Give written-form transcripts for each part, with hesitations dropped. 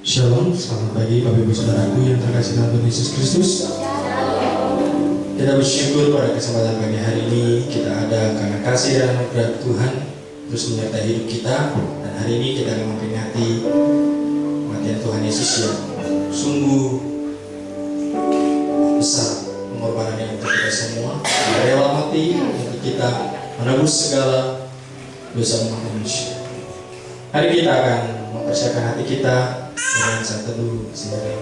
Shalom, selamat pagi Bapak Ibu Saudaraku yang terkasih dalam Tuhan Yesus Kristus. Kita bersyukur pada kesempatan pagi hari ini kita ada karena kasih dan anugerah Tuhan terus menyertai hidup kita. Dan hari ini kita akan memperingati kematian Tuhan Yesus yang sungguh besar, pengorbanannya untuk kita semua, rela mati untuk kita menebus segala dosa umat manusia. Hari kita akan mempersiapkan hati kita dengan saat teduh sendiri.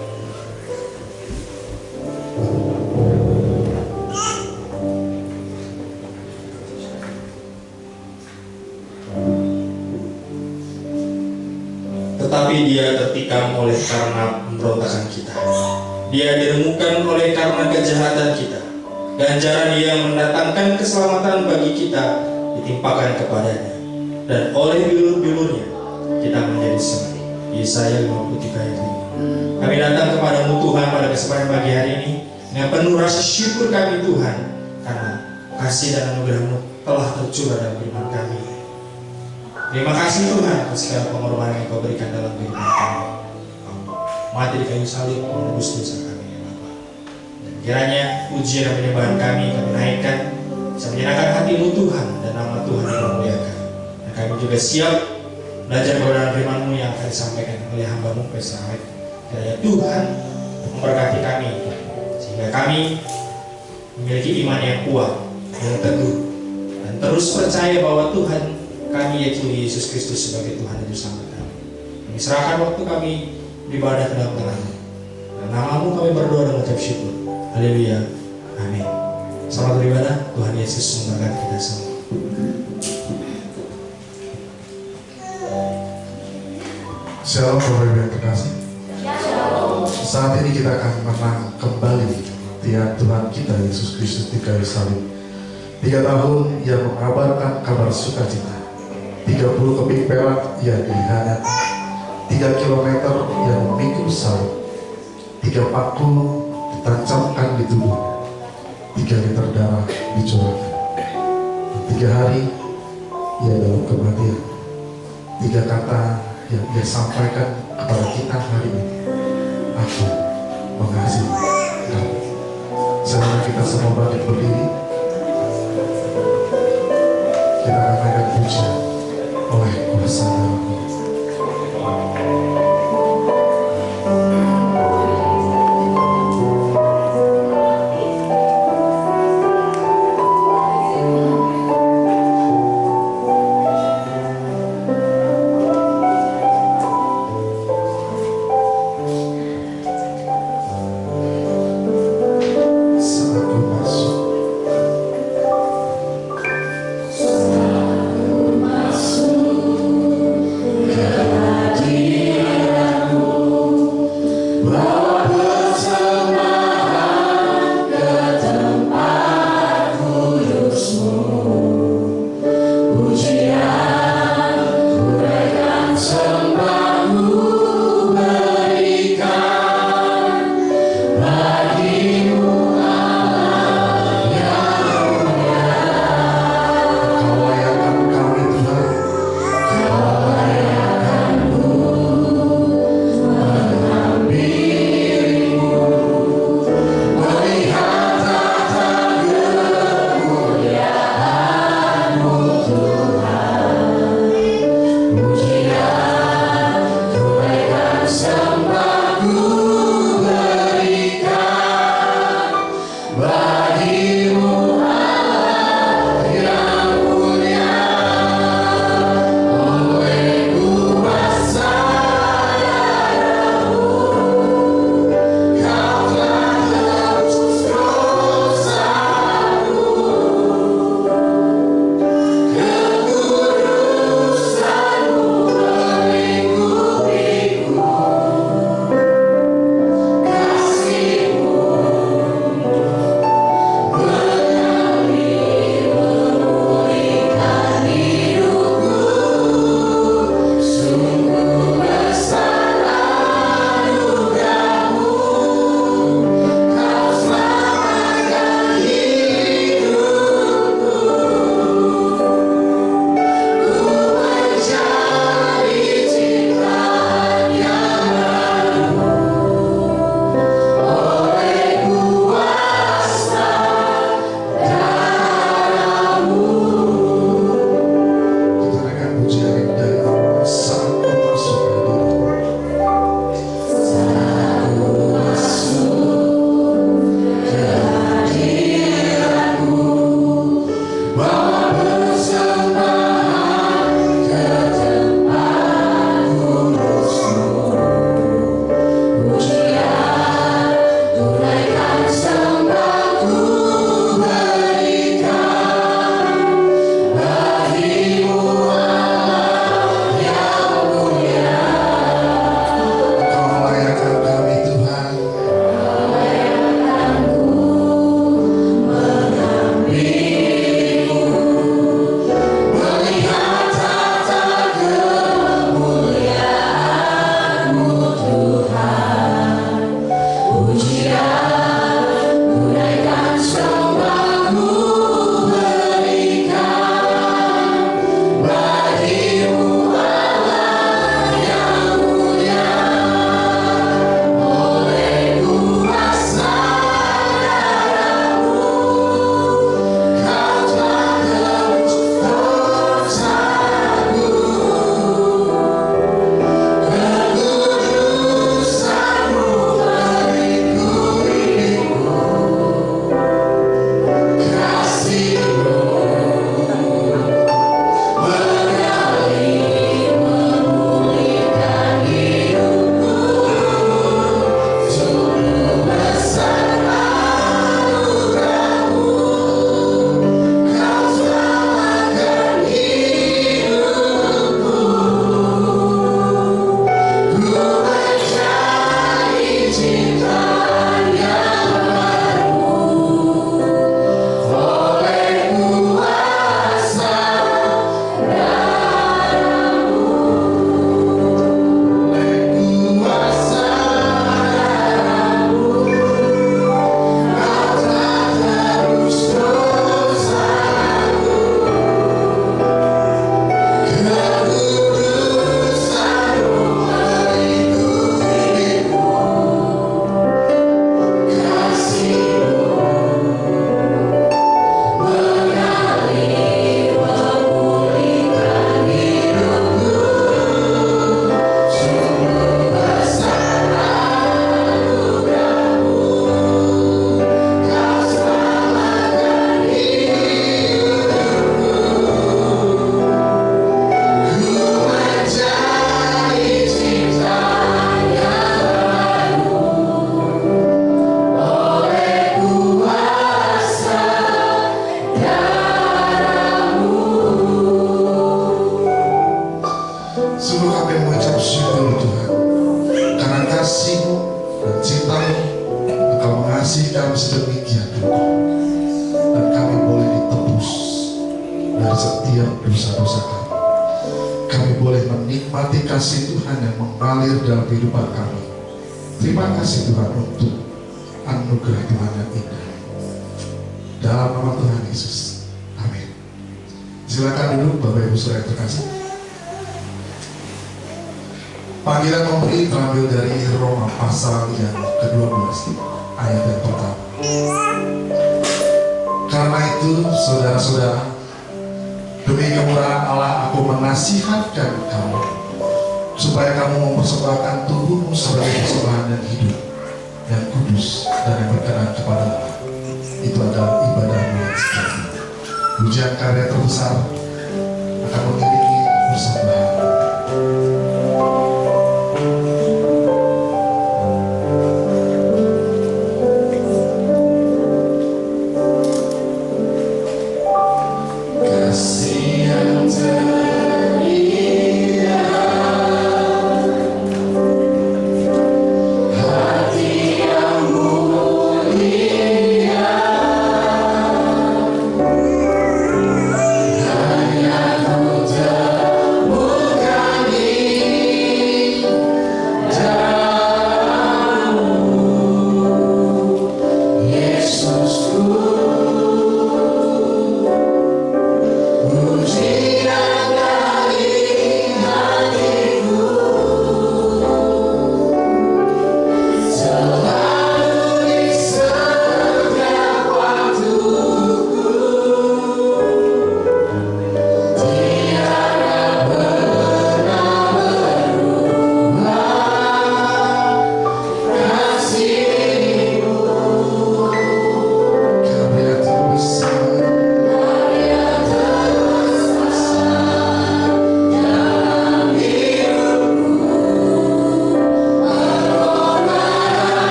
Tetapi dia tertikam oleh karena pemberontakan kita, dia diremukkan oleh karena kejahatan kita. Ganjaran dia mendatangkan keselamatan bagi kita ditimpakan kepadanya, dan oleh bilur-bilurnya kita menjadi sembuh. Yesaya 53 ayat 5. Kami datang kepadamu Tuhan pada kesempatan pagi hari ini dengan penuh rasa syukur kami Tuhan, karena kasih dan anugerah-Mu telah tercurah dalam kehidupan kami. Terima kasih Tuhan atas segala pengorbanan yang Kau berikan dalam kehidupan kami. Mati di kayu salib menebus dosa kami ya Bapa. Dan kiranya pujian dan penyembahan kami naikkan, bisa menyenangkan hati-Mu Tuhan, dan nama Tuhan dimuliakan. Dan kami juga siap belajar kebenaran firman-Mu yang akan disampaikan oleh hamba-Mu Pastor Ahmed. Kiranya Tuhan memberkati kami sehingga kami memiliki iman yang kuat, yang teguh, dan terus percaya bahwa Tuhan kami yaitu Yesus Kristus sebagai Tuhan dan Juru Selamat kami. Kami serahkan waktu kami beribadah ke dalam tangan-Mu. Dan nama-Mu kami berdoa dan mengucap syukur. Haleluya. Amin. Selamat beribadah. Tuhan Yesus memberkati kita semua. Shalom Bapak Ibu yang terkasih. Saat ini kita akan menang kembali tiap Tuhan kita Yesus Kristus di kayu salib. 3 tahun Ia mengabarkan kabar sukacita, 30 keping perak yang dihanati, 3 kilometer yang memikul salib, 3 paku ditancapkan di tubuhnya, 3 liter darah dicurahkan, 3 hari Ia dalam kematian, 3 kata yang Dia sampaikan kepada kita hari ini, aku mengasihi kamu. Selama kita semua bangkit berdiri, kita akan naikkan pujian oleh kuasa dalam-Nya. Masuk dan cinta-Mu, Engkau mengasihi kami sedemikian rupa, dan kami boleh ditebus dari setiap dosa-dosa kami. Kami boleh menikmati kasih Tuhan yang mengalir dalam kehidupan kami. Terima kasih Tuhan untuk anugerah Tuhan yang indah. Dalam nama Tuhan Yesus, amin. Silakan duduk Bapak Ibu Saudara yang terkasih. Panggilan memberi terambil dari Roma pasal yang ke-12 ayat yang pertama. Karena itu saudara-saudara, demi kemurahan Allah aku menasihatkan kamu supaya kamu mempersembahkan tubuhmu sebagai persembahan yang hidup, yang kudus dan yang berkenan kepada Allah. Itu adalah ibadahmu yang sejati. Pujian karya terbesar akan mengiringi persembahan.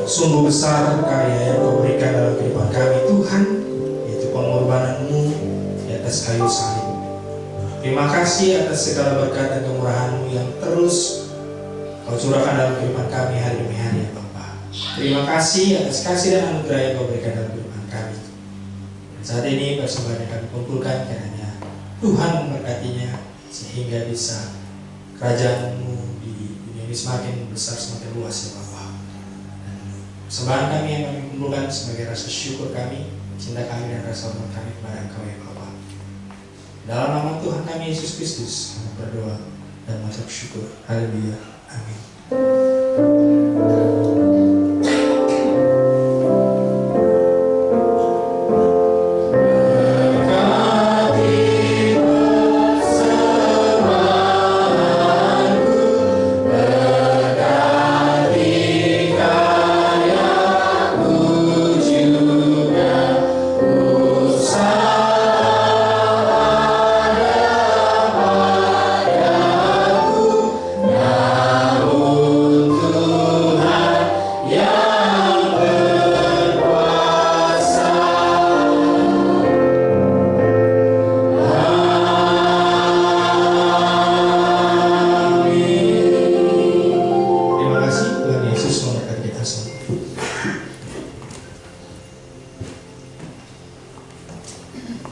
Sungguh besar karya yang Kau berikan dalam kehidupan kami Tuhan, yaitu pengorbanan-Mu di atas kayu salib. Terima kasih atas segala berkat dan kemurahan-Mu yang terus Kau curahkan dalam kehidupan kami hari demi hari ya Bapa. Terima kasih atas kasih dan anugerah yang Kau berikan dalam kehidupan kami. Dan saat ini persembahan yang kami kumpulkan kiranya Tuhan memberkatinya sehingga bisa kerajaan-Mu di dunia ini semakin besar, semakin luas ya Bapa. Persembahan kami yang kami kumpulkan sebagai rasa syukur kami, cinta kami dan rasa hormat kami kepada Engkau ya Bapa. Dalam nama Tuhan kami Yesus Kristus kami berdoa dan mengucap syukur. Haleluya. Amin.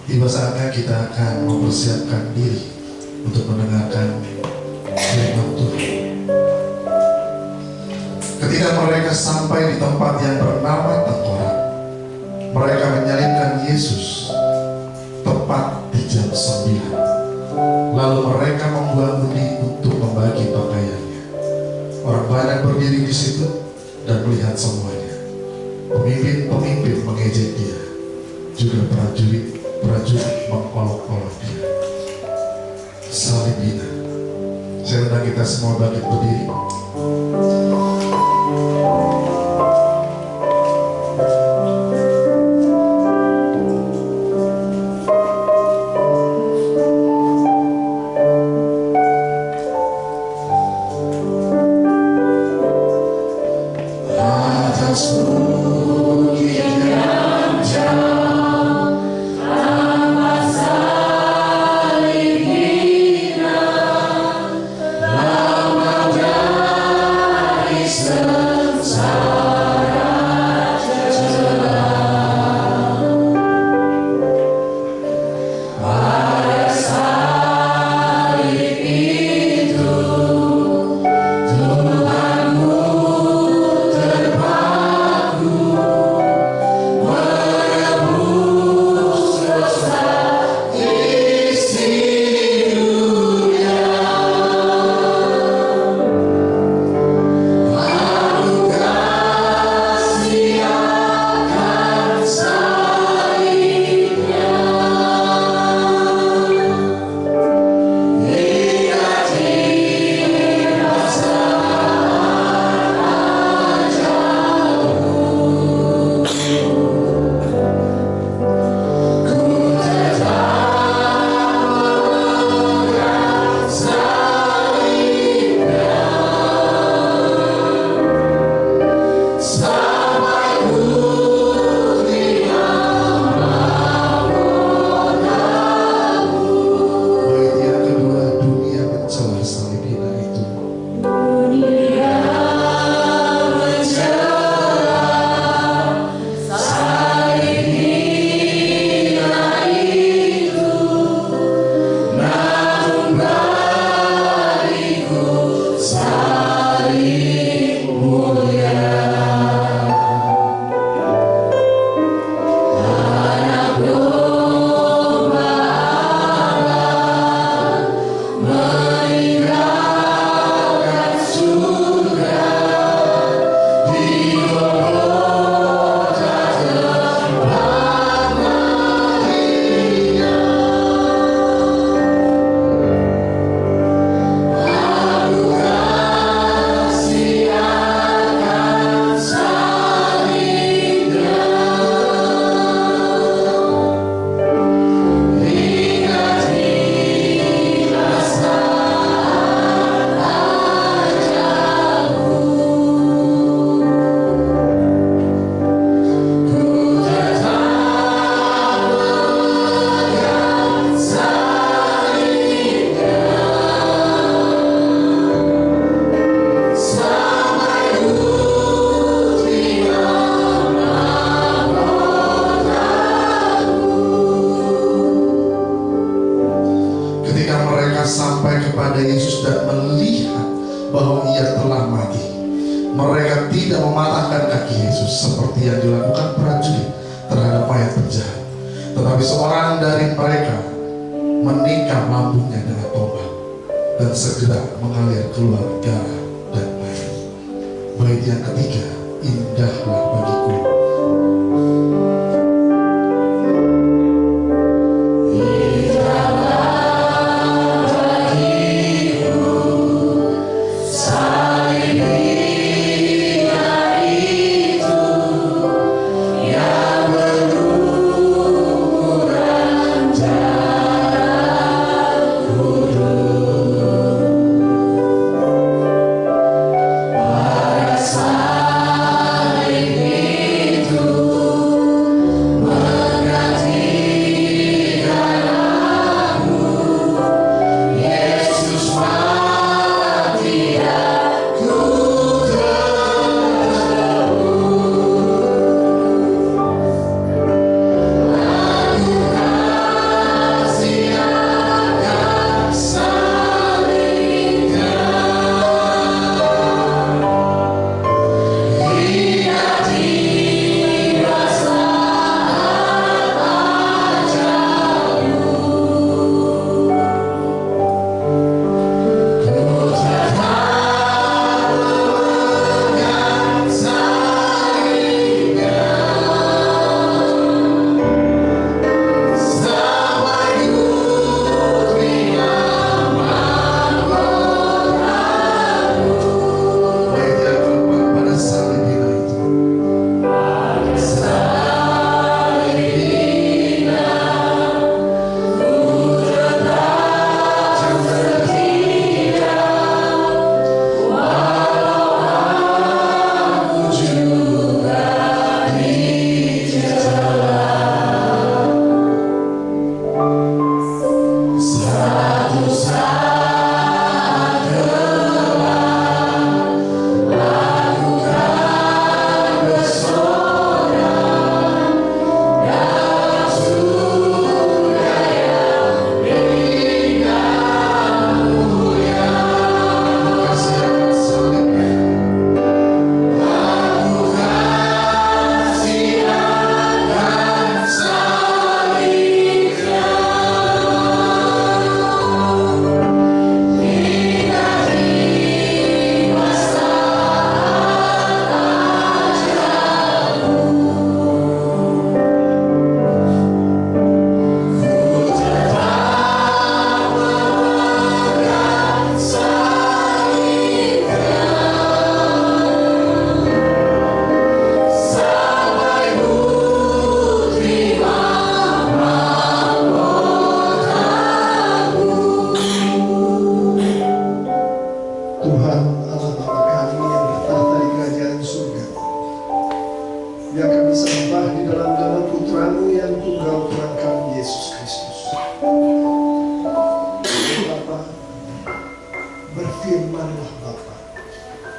Tiba saatnya kita akan mempersiapkan diri untuk mendengarkan firman Tuhan. Ketika mereka sampai di tempat yang bernama Tengkorak, mereka menyalibkan Yesus tepat di jam 9. Lalu mereka membuat undi untuk membagi pakaiannya. Orang banyak berdiri di situ dan melihat semuanya. Pemimpin-pemimpin mengejek dia, juga prajurit mengolok-olok dia. Salib hina. Saya undang kita semua bangkit berdiri. Mereka tidak mematahkan kaki Yesus seperti yang dilakukan prajurit terhadap mayat penjahat. Tetapi seorang dari mereka menikam lambungnya dengan tombak dan segera mengalir keluar darah dan air. Bait yang ketiga, indahlah bagiku.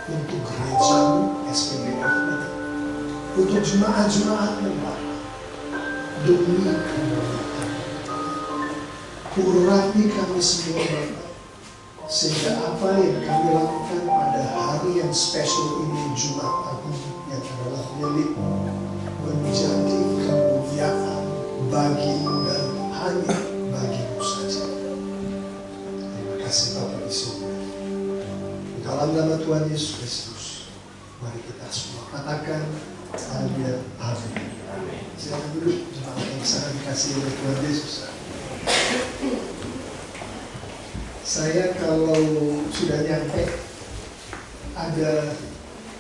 untuk gerejamu SPBF ini, untuk jemaat-jemaat yang lain, demi kemuliaan. Urapi kami semua Bapa, sehingga apa yang kami lakukan pada hari yang spesial ini, Jumat Agung, yang adalah milikmu, menjadi kemuliaan bagimu dan hanya bagimu saja. Terima kasih Bapa di surga. Di dalam nama Tuhan Yesus Kristus, mari kita semua katakan amin. Amin. Silakan duduk, jemaat yang sangat dikasihi oleh Tuhan Yesus. Saya kalau sudah nyampe ada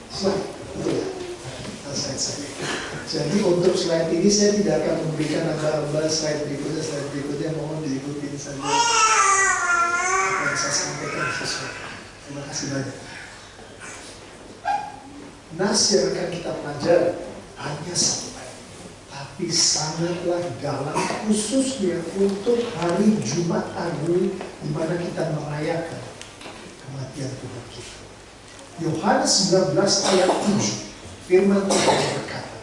slide, betul ya? Slide saya. Jadi untuk slide ini saya tidak akan memberikan aba-aba slide berikutnya mohon diikuti saja apa yang saya sampaikan sesuai. Terima kasih banyak. Nas yang akan kita pelajari hanya satu ayat, tapi sangatlah dalam, khususnya untuk hari Jumat Agung di mana kita merayakan kematian Tuhan kita. Yohanes 19 ayat 7, firman Tuhan berkata,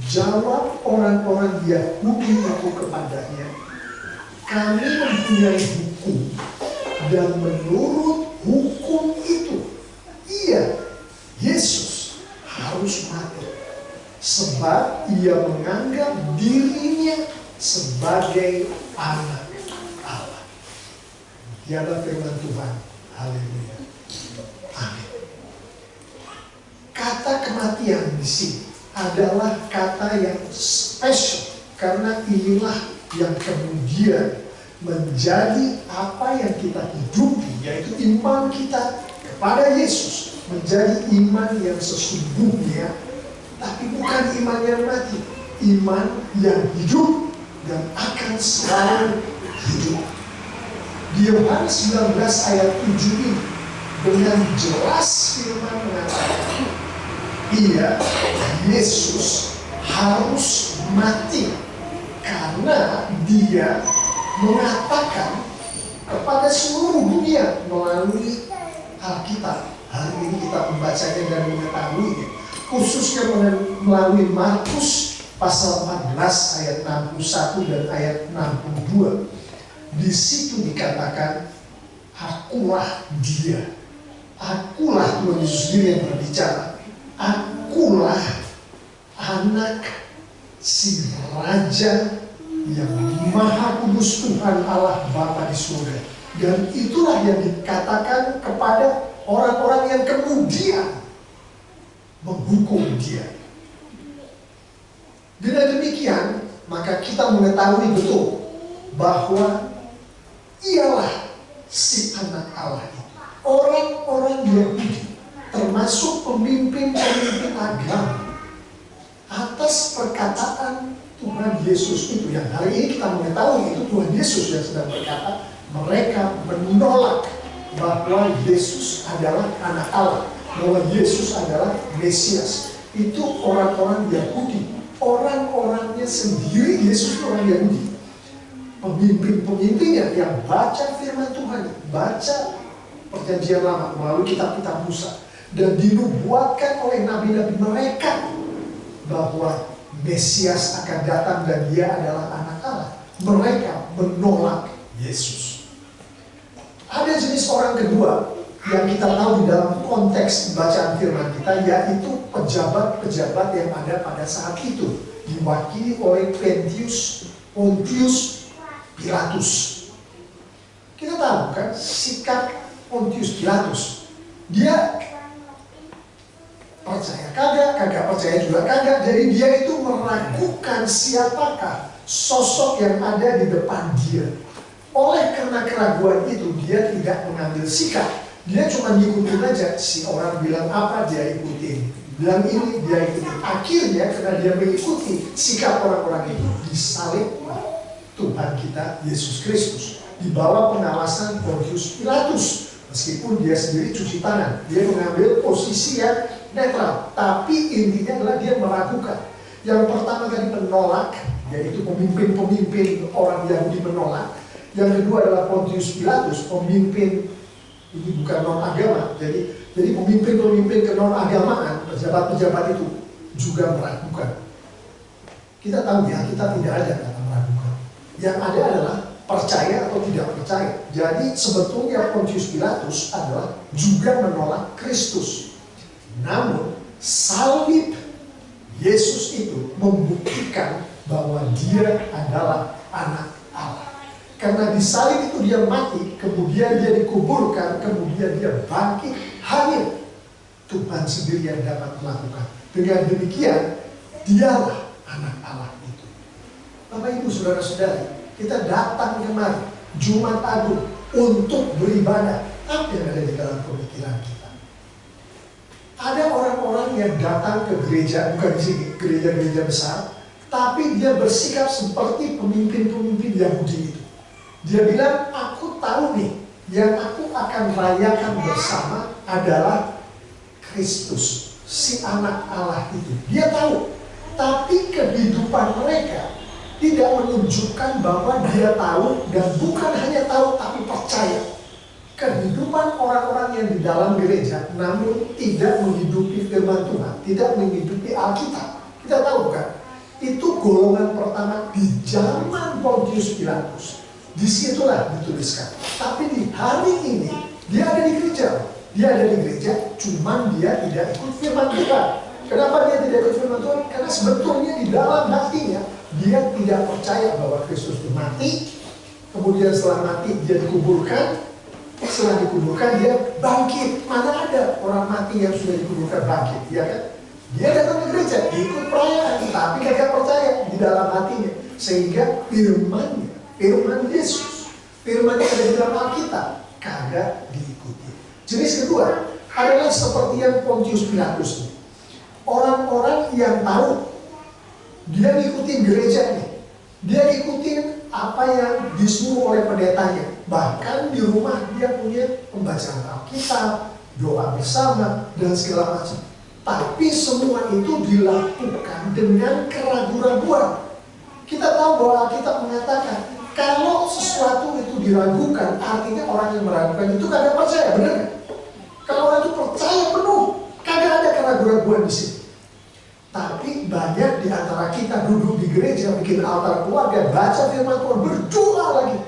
jawab orang-orang Yahudi itu kepadanya, kami mempunyai hukum, dan menurut hukum itu, Yesus harus mati, sebab ia menganggap dirinya sebagai anak Allah. Dialah firman Tuhan. Haleluya. Amin. Kata kematian di sini adalah kata yang spesial, karena inilah yang kemudian menjadi apa yang kita hidupi, yaitu iman kita kepada Yesus, menjadi iman yang sesungguhnya, tapi bukan iman yang mati, iman yang hidup dan akan selalu hidup. Di Yohanes 19 ayat 7 ini dengan jelas firman mengatakan, Yesus harus mati karena dia mengatakan kepada seluruh dunia melalui Alkitab. Hari ini kita membacanya dan mengetahuinya, khususnya melalui Markus pasal 14 ayat 61 dan ayat 62. Di situ dikatakan, akulah dia. Akulah Tuhan Yesus sendiri yang berbicara. Akulah anak si Raja yang Maha Kudus, Tuhan Allah Bapa di surga. Dan itulah yang dikatakan kepada orang-orang yang kemudian menghukum dia. Dengan demikian, maka kita mengetahui betul bahwa ialah si anak Allah itu. Orang-orang Yahudi, termasuk pemimpin-pemimpin agama, atas perkataan Tuhan Yesus itu, yang hari ini kita mengetahui itu Tuhan Yesus yang sedang berkata, mereka menolak bahwa Yesus adalah anak Allah, bahwa Yesus adalah Mesias. Itu orang-orang Yahudi, orang-orangnya sendiri. Yesus orang Yahudi, pemimpin-pemimpinnya yang baca firman Tuhan, baca perjanjian lama melalui kitab-kitab Musa, dan dinubuatkan oleh nabi-nabi mereka bahwa Mesias akan datang dan dia adalah anak Allah. Mereka menolak Yesus. Ada jenis orang kedua yang kita tahu di dalam konteks bacaan firman kita, yaitu pejabat-pejabat yang ada pada saat itu, diwakili oleh Pontius Pilatus. Kita tahu kan sikap Pontius Pilatus. Dia percaya kagak percaya juga kagak. Jadi dia itu meragukan siapakah sosok yang ada di depan dia. Oleh karena keraguan itu, dia tidak mengambil sikap. Dia cuma ngikutin aja. Si orang bilang apa, dia ikutin. Bilang ini, dia ikutin. Akhirnya karena dia mengikuti sikap orang-orang itu, disalib Tuhan kita Yesus Kristus di bawah pengawasan Pontius Pilatus. Meskipun dia sendiri cuci tangan, dia mengambil posisi yang netral, tapi intinya adalah dia meragukan. Yang pertama kali menolak, yaitu pemimpin-pemimpin orang Yahudi menolak. Yang kedua adalah Pontius Pilatus, pemimpin Ini bukan non agama. Jadi pemimpin-pemimpin ke non agamaan, pejabat-pejabat itu juga meragukan. Kita tahu ya, kita tidak ada kata meragukan. Yang ada adalah percaya atau tidak percaya. Jadi sebetulnya Pontius Pilatus adalah juga menolak Kristus. Namun salib Yesus itu membuktikan bahwa dia adalah anak Allah. Karena di salib itu dia mati, kemudian dia dikuburkan, kemudian dia bangkit. Hanya Tuhan sendiri yang dapat melakukan. Dengan demikian, dialah anak Allah itu. Bapak Ibu Saudara-saudari, kita datang kemari Jumat Agung untuk beribadah. Apa yang ada di dalam pemikiran kita? Ada orang-orang yang datang ke gereja, bukan di sini, gereja-gereja besar, tapi dia bersikap seperti pemimpin-pemimpin Yahudi itu. Dia bilang, aku tahu nih, yang aku akan rayakan bersama adalah Kristus, si anak Allah itu. Dia tahu, tapi kehidupan mereka tidak menunjukkan bahwa dia tahu, dan bukan hanya tahu tapi percaya. Kehidupan orang-orang yang di dalam gereja namun tidak menghidupi firman Tuhan, tidak menghidupi Alkitab. Kita tahu bukan? Itu golongan pertama di zaman Pontius Pilatus. Disitulah dituliskan. Tapi di hari ini dia ada di gereja. Dia ada di gereja, cuman dia tidak ikut firman Tuhan. Kenapa dia tidak ikut firman Tuhan? Karena sebetulnya di dalam hatinya dia tidak percaya bahwa Kristus itu mati. Kemudian setelah mati dia dikuburkan. Setelah dikuburkan dia bangkit. Mana ada orang mati yang sudah dikuburkan bangkit, ya kan? Dia datang ke gereja, ikut perayaan, tapi gak percaya di dalam hatinya. Sehingga firman Yesus, firman yang ada di dalam Alkitab kagak diikuti. Jenis kedua adalah seperti yang Pontius Pilatus ini. Orang-orang yang tahu dia ngikutin gereja nih, dia ngikutin apa yang disuruh oleh pendetanya. Bahkan di rumah dia punya pembacaan Alkitab, doa bersama, dan segala macam. Tapi semua itu dilakukan dengan keraguan-raguan. Kita tahu bahwa Alkitab mengatakan, kalau sesuatu itu diragukan, artinya orang yang meragukan itu kagak percaya, benar gak? Kalau orang itu percaya penuh, kagak ada keraguan-raguan di sini. Tapi banyak di antara kita duduk di gereja, bikin altar keluarga, baca firman Tuhan, berdoa lagi,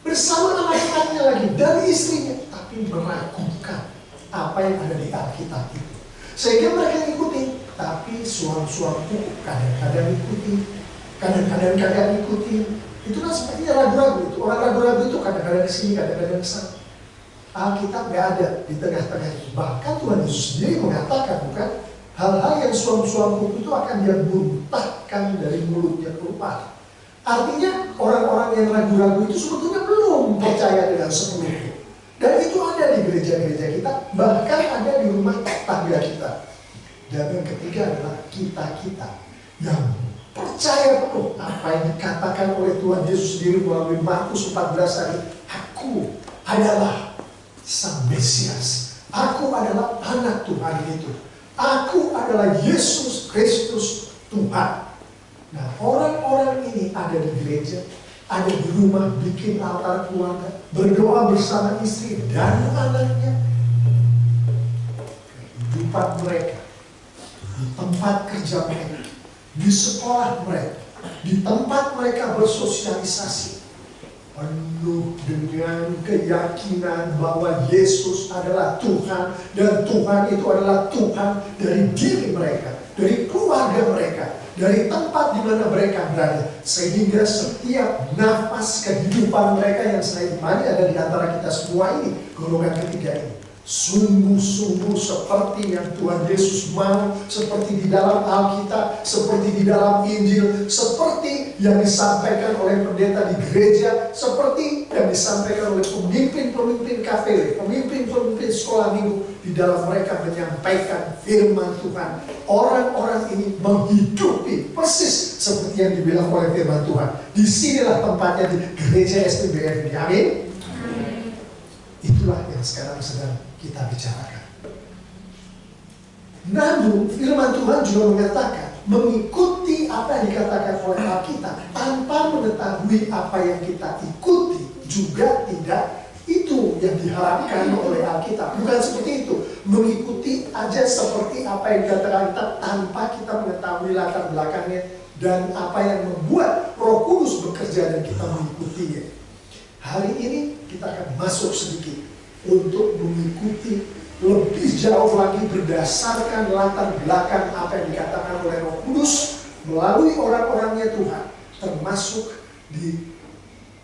bersama anak-anaknya lagi, dan istrinya, tapi meragukan apa yang ada di Alkitab itu. Sehingga mereka ikuti, tapi suam-suamku kadang-kadang ikuti, kadang-kadang kagak ikuti. Itulah sepertinya ragu-ragu itu. Orang ragu-ragu itu kadang-kadang kesini, kadang-kadang kesana. Alkitab gak ada di tengah-tengah itu. Bahkan Tuhan Yesus sendiri mengatakan, bukan, hal-hal yang suam-suamku itu akan dia muntahkan dari mulutnya keluar. Artinya orang-orang yang ragu-ragu itu sebetulnya belum percaya dengan sepenuhnya. Dan itu ada di gereja-gereja kita, bahkan ada di rumah tangga kita. Dan yang ketiga adalah kita-kita yang percaya penuh apa yang dikatakan oleh Tuhan Yesus sendiri melalui Markus 14 tadi. Aku adalah Sang Mesias. Aku adalah anak Tuhan itu. Aku adalah Yesus Kristus Tuhan. Nah, orang-orang ini ada di gereja, ada di rumah, bikin altar keluarga, berdoa bersama istri dan anaknya. Kehidupan mereka, di tempat kerja mereka, di sekolah mereka, di tempat mereka bersosialisasi, penuh dengan keyakinan bahwa Yesus adalah Tuhan, dan Tuhan itu adalah Tuhan dari diri mereka, dari keluarga mereka, dari tempat di mana mereka berada. Sehingga setiap nafas kehidupan mereka yang saya imani ada di antara kita semua ini, golongan ketiga ini, sungguh-sungguh seperti yang Tuhan Yesus mau, seperti di dalam Alkitab, seperti di dalam Injil, seperti yang disampaikan oleh pendeta di gereja, seperti yang disampaikan oleh pemimpin-pemimpin KPW, pemimpin-pemimpin sekolah minggu. Di dalam mereka menyampaikan firman Tuhan. Orang-orang ini menghidupi persis seperti yang dibilang oleh firman Tuhan. Disinilah tempatnya di gereja SPBF ini. Amin. Itulah yang sekarang sedang kita bicarakan. Namun firman Tuhan juga mengatakan, mengikuti apa yang dikatakan oleh Alkitab tanpa mengetahui apa yang kita ikuti juga tidak, itu itu yang diharapkan oleh Alkitab. Bukan seperti itu, mengikuti aja seperti apa yang dikatakan Alkitab tanpa kita mengetahui latar belakangnya dan apa yang membuat Roh Kudus bekerja dan kita mengikutinya. Hari ini kita akan masuk sedikit untuk mengikuti lebih jauh lagi berdasarkan latar belakang apa yang dikatakan oleh Roh Kudus melalui orang-orangnya Tuhan, termasuk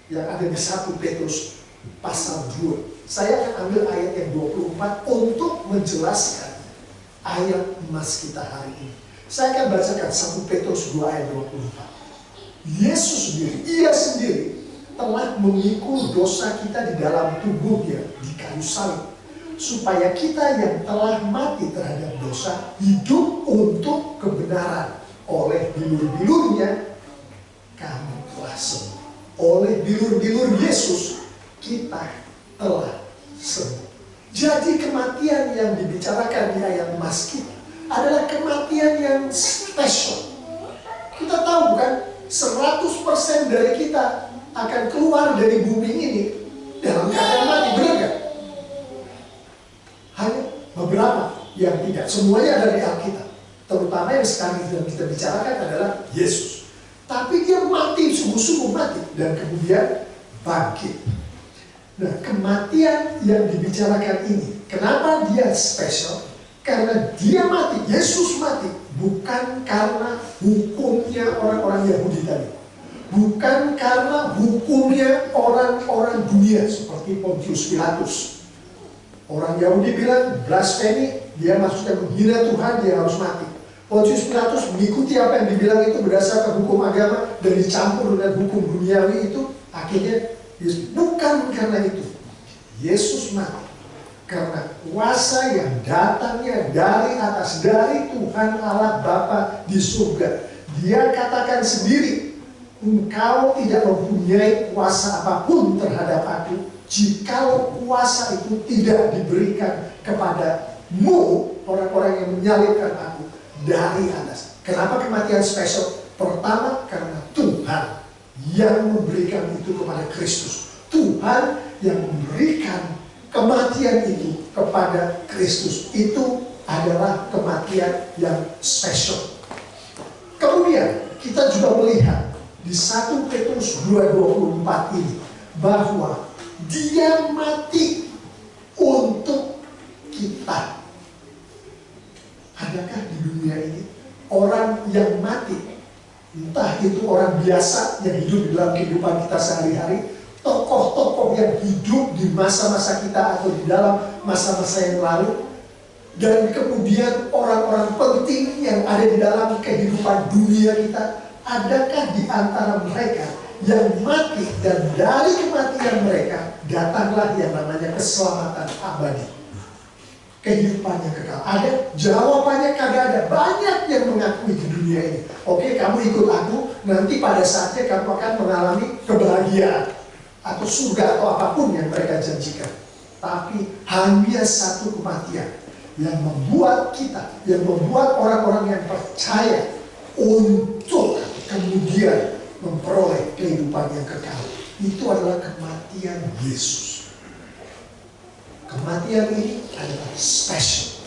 yang ada di 1 Petrus pasal 2. Saya akan ambil ayat yang 24 untuk menjelaskan ayat emas kita hari ini. Saya akan bacakan 1 Petrus 2 ayat 24. Yesus sendiri, ia sendiri telah memikul dosa kita di dalam tubuhnya di kayu salib, supaya kita yang telah mati terhadap dosa hidup untuk kebenaran. Oleh bilur-bilurnya kamu telah sembuh. Oleh bilur-bilur Yesus kita telah sembuh. Jadi kematian yang dibicarakan di ayat emas kita adalah kematian yang spesial. Kita tahu bukan, 100% dari kita akan keluar dari bumi ini dalam keadaan mati, benar gak? Hanya beberapa yang tidak, semuanya dari Alkitab. Terutama yang sekarang kita bicarakan adalah Yesus. Tapi dia mati, sungguh-sungguh mati, dan kemudian bangkit. Nah, kematian yang dibicarakan ini, kenapa dia spesial? Karena dia mati, Yesus mati, bukan karena hukumnya orang-orang Yahudi tadi. Bukan karena hukumnya orang-orang dunia, seperti Pontius Pilatus. Orang Yahudi bilang, blasfemi, dia maksudnya menghina Tuhan, dia harus mati. Pontius Pilatus mengikuti apa yang dibilang itu berdasarkan hukum agama dan dicampur dengan hukum duniawi itu, akhirnya Yesus. Bukan karena itu. Yesus mati karena kuasa yang datangnya dari atas, dari Tuhan Allah Bapa di surga. Dia katakan sendiri, engkau tidak mempunyai kuasa apapun terhadap aku jikalau kuasa itu tidak diberikan kepadamu, orang-orang yang menyalibkan aku, dari atas. Kenapa kematian spesial? Pertama, karena Tuhan yang memberikan itu kepada Kristus. Tuhan yang memberikan kematian itu kepada Kristus. Itu adalah kematian yang spesial. Kemudian kita juga melihat di 1 Petrus 2:24 ini bahwa dia mati untuk kita. Adakah di dunia ini orang yang mati, entah itu orang biasa yang hidup di dalam kehidupan kita sehari-hari, tokoh-tokoh yang hidup di masa-masa kita atau di dalam masa-masa yang lalu, dan kemudian orang-orang penting yang ada di dalam kehidupan dunia kita, adakah di antara mereka yang mati dan dari kematian mereka datanglah yang namanya keselamatan abadi, kehidupan yang kekal? Ada? Jawabannya kagak ada. Banyak yang mengakui di dunia ini, oke, kamu ikut aku, nanti pada saatnya kamu akan mengalami kebahagiaan atau surga atau apapun yang mereka janjikan. Tapi hanya satu kematian yang membuat kita, yang membuat orang-orang yang percaya untuk kemudian memperoleh kehidupan yang kekal. Itu adalah kematian Yesus. Kematian ini adalah spesial.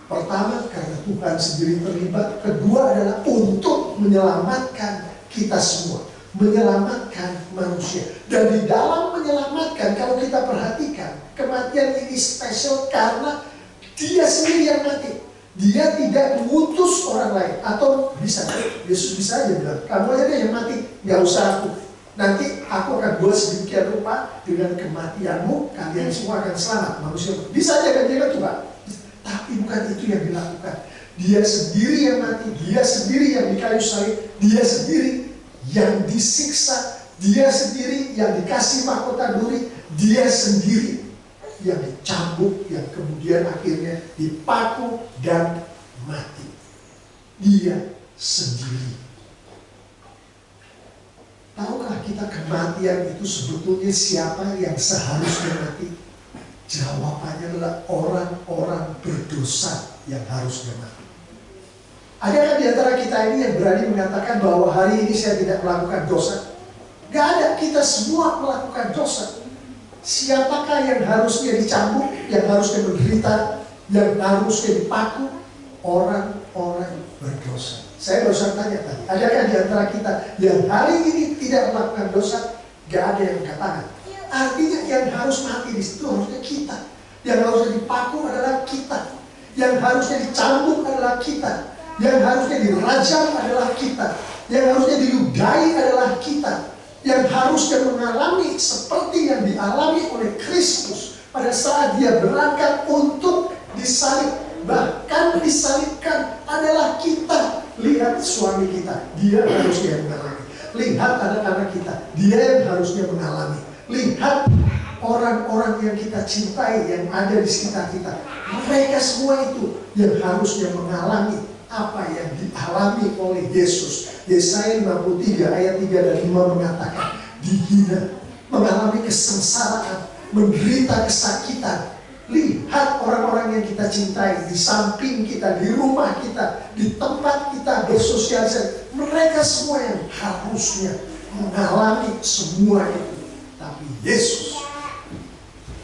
Pertama, karena Tuhan sendiri terlibat. Kedua adalah untuk menyelamatkan kita semua, menyelamatkan manusia. Dan di dalam menyelamatkan, kalau kita perhatikan, kematian ini spesial karena dia sendiri yang mati. Dia tidak mengutus orang lain. Atau bisa, Yesus bisa aja bilang, kamu aja deh yang mati, gak usah aku. Nanti aku akan buat sedemikian rupa, dengan kematianmu kalian semua akan selamat, manusia. Bisa aja kan dia Tuhan. Tapi bukan itu yang dilakukan. Dia sendiri yang mati, dia sendiri yang di kayu salib, dia sendiri yang disiksa, dia sendiri yang dikasih mahkota duri, dia sendiri yang dicambuk, yang kemudian akhirnya dipaku dan mati. Dia sendiri. Tahukah kita kematian itu sebetulnya siapa yang seharusnya mati? Jawabannya adalah orang-orang berdosa yang harusnya mati. Adakah di antara kita ini yang berani mengatakan bahwa hari ini saya tidak melakukan dosa? Gak ada, kita semua melakukan dosa. Siapakah yang harusnya dicambuk, yang harusnya menderita, yang harusnya dipaku? Orang-orang berdosa. Saya barusan tanya tadi, adakah di antara kita yang hari ini tidak melakukan dosa? Gak ada yang katakan. Artinya yang harus mati di situ harusnya kita. Yang harusnya dipaku adalah kita. Yang harusnya dicambuk adalah kita. Yang harusnya dirajam adalah kita. Yang harusnya diludahi adalah kita. Yang harusnya mengalami seperti yang dialami oleh Kristus pada saat dia berangkat untuk disalib, bahkan disalibkan adalah kita. Lihat suami kita, dia harusnya mengalami. Lihat anak-anak kita, dia yang harusnya mengalami. Lihat orang-orang yang kita cintai yang ada di sekitar kita, mereka semua itu yang harusnya mengalami apa yang dialami oleh Yesus. Yesaya 53 ayat 3 dan 5 mengatakan, dihina, mengalami kesengsaraan, menderita kesakitan. Lihat orang-orang yang kita cintai di samping kita, di rumah kita, di tempat kita bersosialisasi, mereka semua yang harusnya mengalami semua itu. Tapi Yesus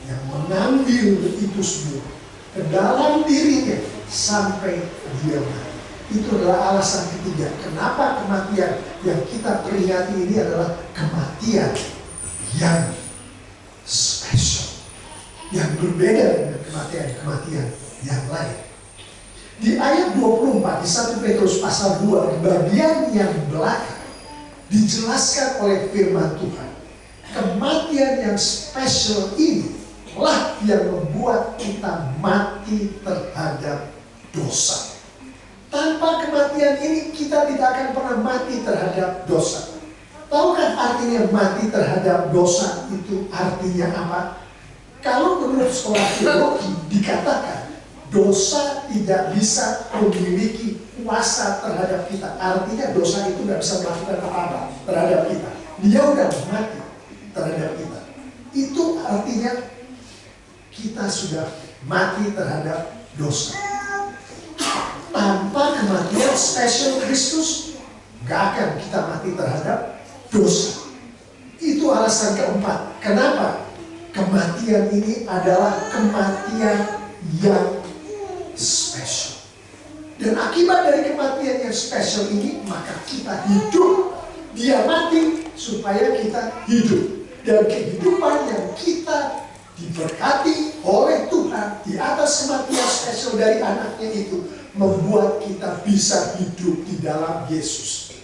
yang mengambil itu semua ke dalam dirinya sampai dia mati. Itu adalah alasan ketiga kenapa kematian yang kita peringati ini adalah kematian yang spesial, yang berbeda dengan kematian-kematian yang lain. Di ayat 24 di 1 Petrus pasal 2 bagian yang belakang dijelaskan oleh firman Tuhan. Kematian yang spesial ini lah yang membuat kita mati terhadap dosa. Tanpa kematian ini kita tidak akan pernah mati terhadap dosa. Tahukah artinya mati terhadap dosa itu artinya apa? Kalau menurut sekolah teologi dikatakan dosa tidak bisa memiliki kuasa terhadap kita. Artinya dosa itu tidak bisa melakukan apa-apa terhadap kita. Dia udah mati terhadap kita. Itu artinya kita sudah mati terhadap dosa. Tanpa kematian spesial Kristus, gak akan kita mati terhadap dosa. Itu alasan keempat. Kenapa? Kematian ini adalah kematian yang spesial. Dan akibat dari kematian yang spesial ini, maka kita hidup. Dia mati supaya kita hidup. Dan kehidupan yang kita diberkati oleh Tuhan di atas kematian spesial dari anaknya itu membuat kita bisa hidup di dalam Yesus.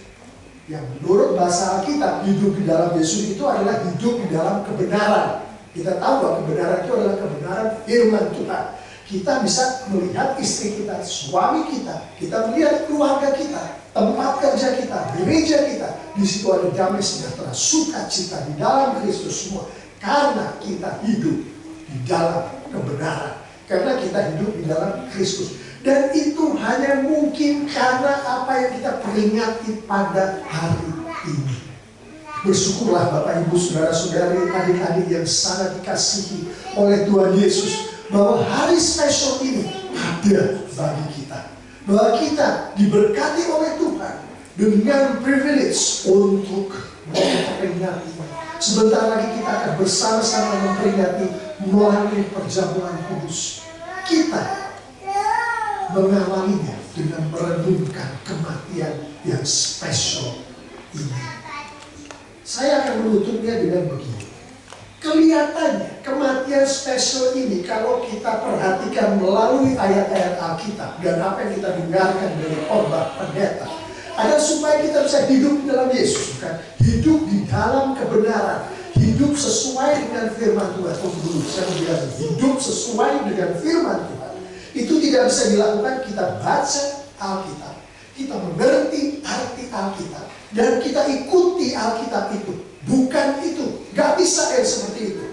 Yang menurut bahasa Alkitab, hidup di dalam Yesus itu adalah hidup di dalam kebenaran. Kita tahu bahwa kebenaran itu adalah kebenaran firman Tuhan. Kita bisa melihat istri kita, suami kita melihat keluarga kita, tempat kerja kita, gereja kita. Di situ ada damai sejahtera, sukacita di dalam Kristus semua. Karena kita hidup di dalam kebenaran. Karena kita hidup di dalam Kristus. Dan itu hanya mungkin karena apa yang kita peringati pada hari ini. Bersyukurlah Bapak Ibu Saudara-saudari, adik-adik yang sangat dikasihi oleh Tuhan Yesus, bahwa hari spesial ini ada bagi kita. Bahwa kita diberkati oleh Tuhan dengan privilege untuk memperingati. Sebentar lagi kita akan bersama-sama memperingati melalui perjamuan kudus. Kita mengawalinya dengan merenungkan kematian yang spesial ini. Saya akan menutupnya dengan begini. Kelihatannya kematian spesial ini kalau kita perhatikan melalui ayat-ayat Alkitab dan apa yang kita dengarkan dari khotbah pendeta, adalah supaya kita bisa hidup di dalam Yesus, bukan? Hidup di dalam kebenaran, hidup sesuai dengan firman Tuhan. Dulu saya bilang hidup sesuai dengan firman Tuhan. Itu tidak bisa dilakukan kita baca Alkitab, kita mengerti arti Alkitab, dan kita ikuti Alkitab itu. Bukan itu, gak bisa seperti itu.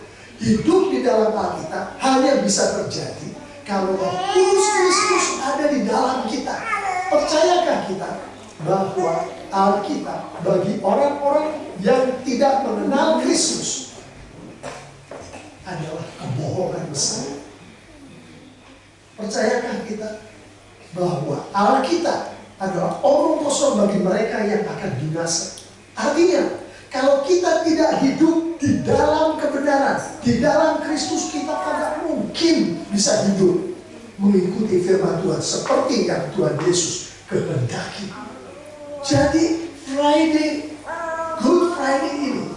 Hidup di dalam Alkitab hanya bisa terjadi kalau Roh Kudus Kristus ada di dalam kita. Percayakah kita bahwa Alkitab bagi orang-orang yang tidak mengenal Kristus adalah kebohongan besar? Percayakah kita bahwa Alkitab adalah omong kosong bagi mereka yang akan binasa? Artinya, Kalau kita tidak hidup di dalam kebenaran, di dalam Kristus, kita tidak mungkin bisa hidup mengikuti firman Tuhan seperti yang Tuhan Yesus kehendaki. Jadi Good Friday ini,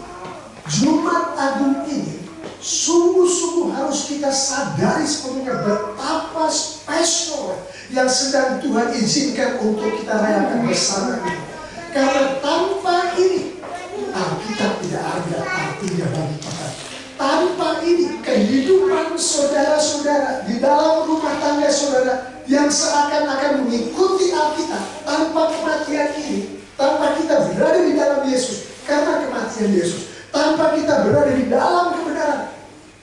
Jumat Agung ini, sungguh-sungguh harus kita sadari sepenuhnya betapa spesial yang sedang Tuhan izinkan untuk kita rayakan bersama ini. Karena tanpa ini, Alkitab tidak ada artinya bagi kita. Tanpa ini, kehidupan saudara-saudara di dalam rumah tangga saudara yang seakan-akan mengikuti Alkitab, tanpa kematian ini, tanpa kita berada di dalam Yesus karena kematian Yesus, tanpa kita berada di dalam kebenaran,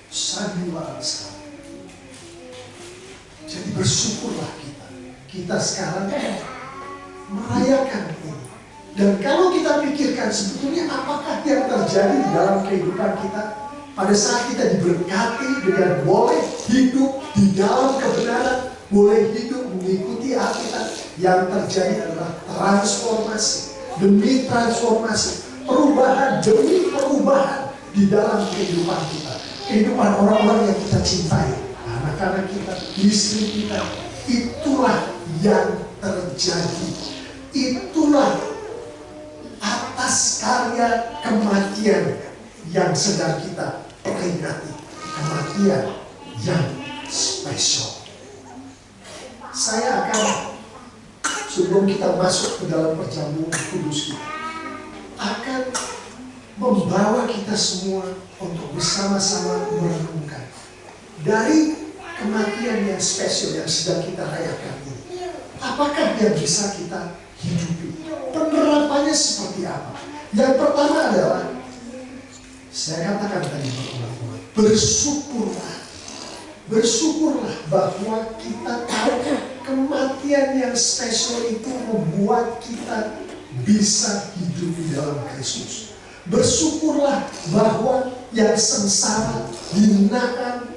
sandiwara sekali. Jadi bersyukurlah kita sekarang merayakan ini. Dan kalau kita pikirkan sebetulnya apakah yang terjadi di dalam kehidupan kita pada saat kita diberkati dengan boleh hidup di dalam kebenaran, boleh hidup mengikuti Alkitab, yang terjadi adalah transformasi demi transformasi, perubahan demi perubahan di dalam kehidupan kita, kehidupan orang-orang yang kita cintai, anak-anak kita, istri kita. Itulah yang terjadi. Itulah atas karya kematian yang sedang kita peringati, kematian yang spesial. Saya akan, sebelum kita masuk ke dalam perjamuan kudus kita, akan membawa kita semua untuk bersama-sama merenungkan dari kematian yang spesial yang sedang kita rayakan ini. Apakah yang bisa kita hidupi? Penerapannya seperti apa? Yang pertama adalah, saya katakan tadi teman-teman, bersyukurlah. Bersyukurlah bahwa kita tahu kematian yang spesial itu membuat kita bisa hidup di dalam Kristus. Bersyukurlah bahwa yang sengsara, hinaan,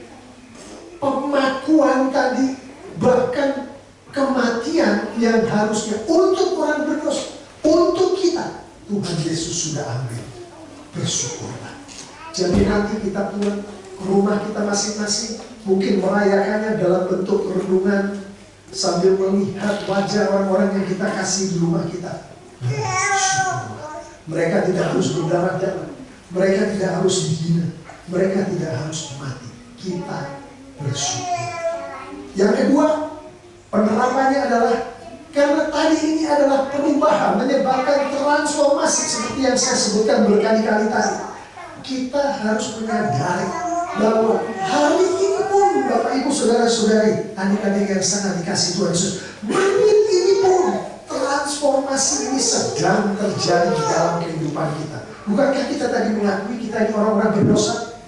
pemakuan tadi, bahkan kematian yang harusnya untuk orang berdosa, untuk kita, Tuhan Yesus sudah ambil. Bersyukurlah. Jadi nanti kita pulang ke rumah kita masing-masing, mungkin merayakannya dalam bentuk renungan sambil melihat wajah orang-orang yang kita kasih di rumah kita. Bersyukurlah. Mereka tidak harus berdarah-darah, mereka tidak harus dihina, mereka tidak harus mati. Kita bersyukur. Yang kedua, penerapannya adalah, karena tadi ini adalah perubahan, menyebabkan transformasi seperti yang saya sebutkan berkali-kali tadi. Kita harus menyadari bahwa hari ini pun, Bapak Ibu Saudara-saudari, adik-adik yang sangat dikasih Tuhan Yesus, menit ini pun transformasi ini sedang terjadi di dalam kehidupan kita. Bukankah kita tadi mengakui kita ini orang-orang berdosa?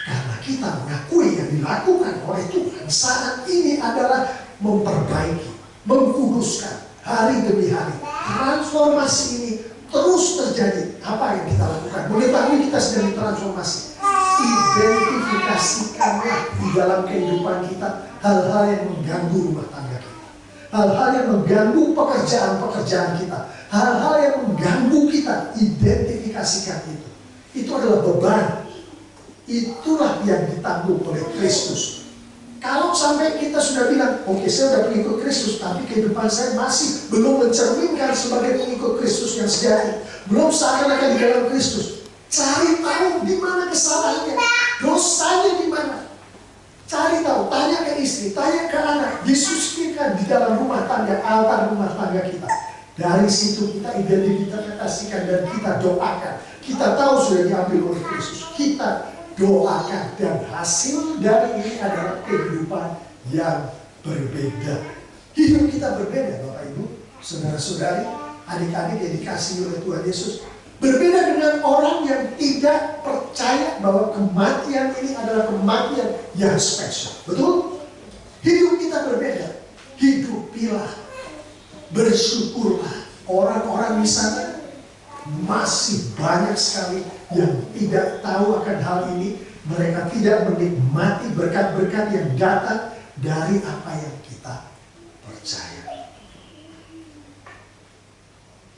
Karena kita mengakui yang dilakukan oleh Tuhan saat ini adalah memperbaiki, mengkuduskan hari demi hari. Transformasi ini terus terjadi. Apa yang kita lakukan? Mengetahui kita sedang ditransformasi, identifikasikanlah di dalam kehidupan kita hal-hal yang mengganggu rumah tangga kita, hal-hal yang mengganggu pekerjaan-pekerjaan kita, hal-hal yang mengganggu kita. Identifikasikan itu. Itu adalah beban. Itulah yang ditanggung oleh Kristus. Kalau sampai kita sudah bilang, oke, saya sudah pengikut Kristus, tapi kehidupan saya masih belum mencerminkan sebagai pengikut Kristus yang sejati, belum seakan-akan di dalam Kristus, cari tahu di mana kesalahannya, dosanya di mana. Cari tahu, tanya ke istri, tanya ke anak, disucikan di dalam rumah tangga, altar rumah tangga kita. Dari situ kita identifikasikan dan kita doakan. Kita tahu sudah diambil oleh Kristus, kita doakan, dan hasil dari ini adalah kehidupan yang berbeda. Hidup kita berbeda, Bapak Ibu, saudara-saudari, adik-adik yang dikasihi oleh Tuhan Yesus. Berbeda dengan orang yang tidak percaya bahwa kematian ini adalah kematian yang spesial. Betul? Hidup kita berbeda. Hidupilah, bersyukurlah. Orang-orang di sana masih banyak sekali yang tidak tahu akan hal ini. Mereka tidak menikmati berkat-berkat yang datang dari apa yang kita percaya.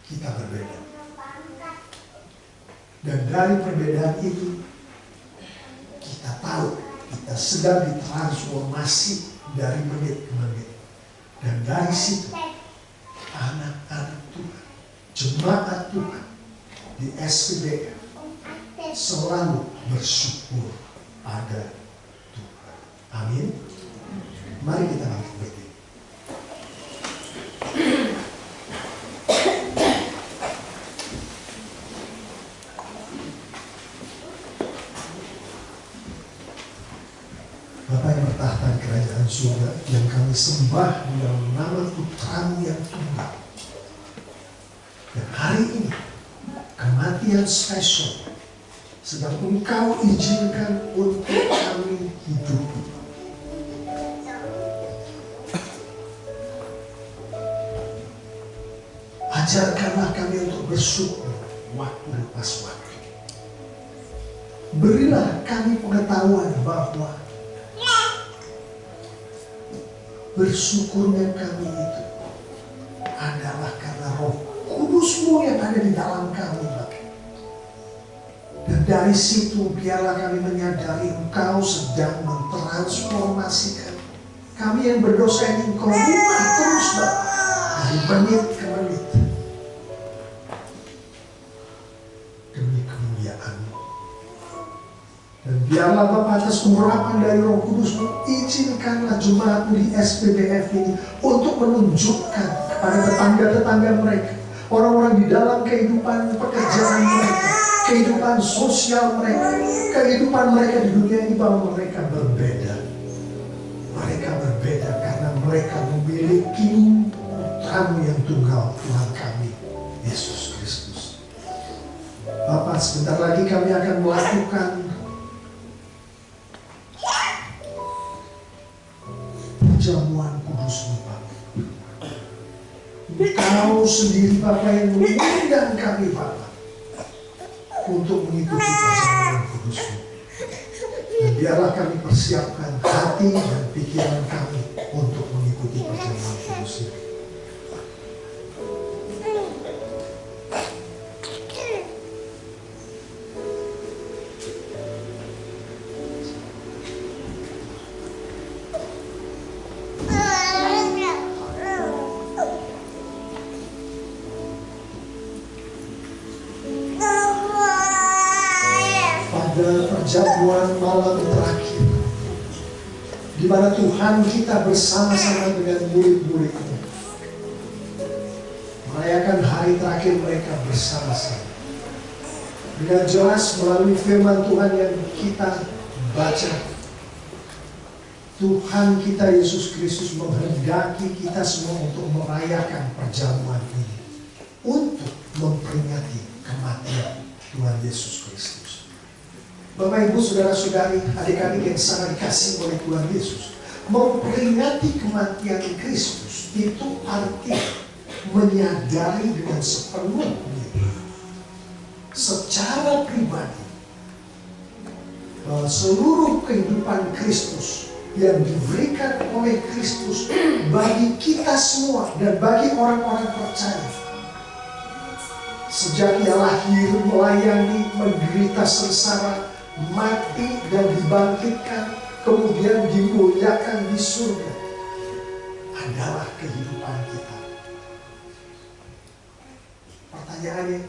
Kita berbeda. Dan dari perbedaan itu, kita tahu kita sedang ditransformasi dari menit ke menit. Dan dari situ, anak-anak Tuhan, jemaat Tuhan di SPBF selalu bersyukur pada Tuhan. Amin. Mari kita bangkit berdiri. Bapa yang bertahta di kerajaan surga, yang kami sembah di dalam nama Putra-Mu yang tunggal. Dan hari ini, kematian spesial sedang Engkau izinkan untuk kami hidup. Ajarkanlah kami untuk bersyukur waktu lepas waktu. Berilah kami pengetahuan bahwa bersyukurnya kami itu adalah karena Roh Kudus-Mu yang ada di dalam kami, Bapak. Dan dari situ biarlah kami menyadari Engkau sedang mentransformasikan kami yang berdosa ini. Engkau rubah terus, Bapak, dari menit ke menit demi kemuliaan-Mu. Dan biarlah Bapak atas urapan dari Roh Kudus-Mu, izinkanlah jemaat-Mu di SPBF ini untuk menunjukkan kepada tetangga-tetangga mereka, orang-orang di dalam kehidupan pekerjaan mereka, kehidupan sosial mereka, kehidupan mereka di dunia ini, bahwa mereka berbeda. Mereka berbeda karena mereka memiliki Putra-Mu yang tunggal, Tuhan kami, Yesus Kristus. Bapak, sebentar lagi kami akan melakukan perjamuan kudus-Mu, Bapak. Engkau sendiri, Bapak, yang mengundang kami, Bapak, untuk mengikuti perjamuan kudus-Mu. Dan biarlah kami persiapkan hati dan pikiran kami untuk mengikuti perjamuan kudus-Mu. Perjamuan malam terakhir, di mana Tuhan kita bersama-sama dengan murid-murid-Nya merayakan hari terakhir mereka bersama-sama. Dengan jelas melalui firman Tuhan yang kita baca, Tuhan kita Yesus Kristus menghendaki kita semua untuk merayakan perjamuan ini, untuk memperingati kematian Tuhan Yesus Kristus. Bapak, Ibu, Saudara-saudari, adik-adik yang sangat dikasihi oleh Tuhan Yesus, memperingati kematian Kristus itu arti menyadari dengan sepenuhnya secara pribadi bahwa seluruh kehidupan Kristus yang diberikan oleh Kristus bagi kita semua dan bagi orang-orang percaya, sejak Ia lahir, melayani, menderita sengsara, mati dan dibangkitkan, kemudian dimuliakan di surga, adalah kehidupan kita. Pertanyaannya,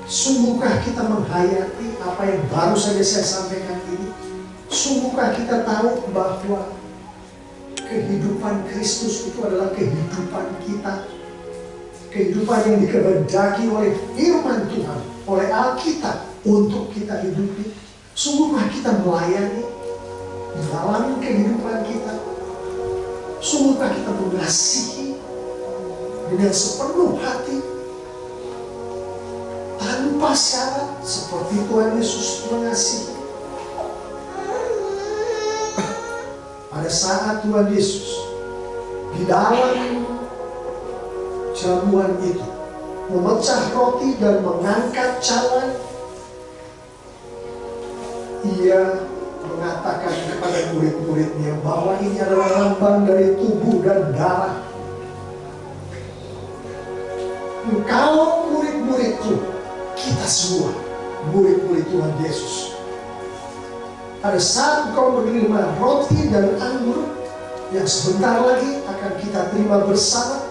sungguhkah kita menghayati apa yang baru saja saya sampaikan ini? Sungguhkah kita tahu bahwa kehidupan Kristus itu adalah kehidupan kita, kehidupan yang dikehendaki oleh firman Tuhan, oleh Alkitab untuk kita hidupi? Sungguhkah kita melayani di dalam kehidupan kita? Sungguhkah kita mengasihi dengan sepenuh hati, tanpa syarat, seperti Tuhan Yesus mengasihi? Pada saat Tuhan Yesus di dalam jamuan itu memecah roti dan mengangkat cawan, Ia mengatakan kepada murid-murid-Nya bahwa ini adalah lambang dari tubuh dan darah. Engkau murid-muridku, kita semua, murid-murid Tuhan Yesus. Pada saat engkau menerima roti dan anggur yang sebentar lagi akan kita terima bersama,